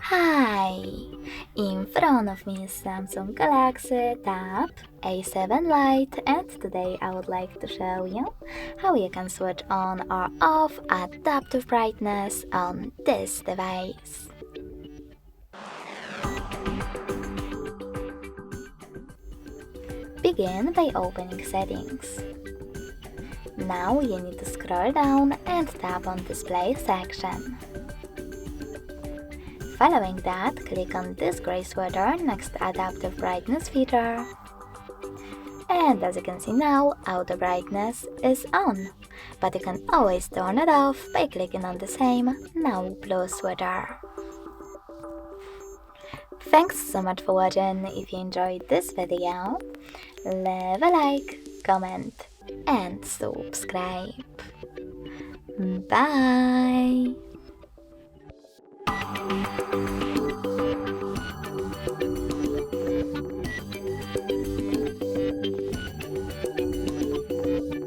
Hi! In front of me is Samsung Galaxy Tab A7 Lite, and today I would like to show you how you can switch on or off adaptive brightness on this device. Begin by opening Settings. Now you need to scroll down and tap on Display section. Following that, click on this gray sweater next to Adaptive Brightness feature. And as you can see now, Auto Brightness is on, but you can always turn it off by clicking on the same Now blue sweater. Thanks so much for watching. If you enjoyed this video, leave a like, comment, and subscribe. Bye!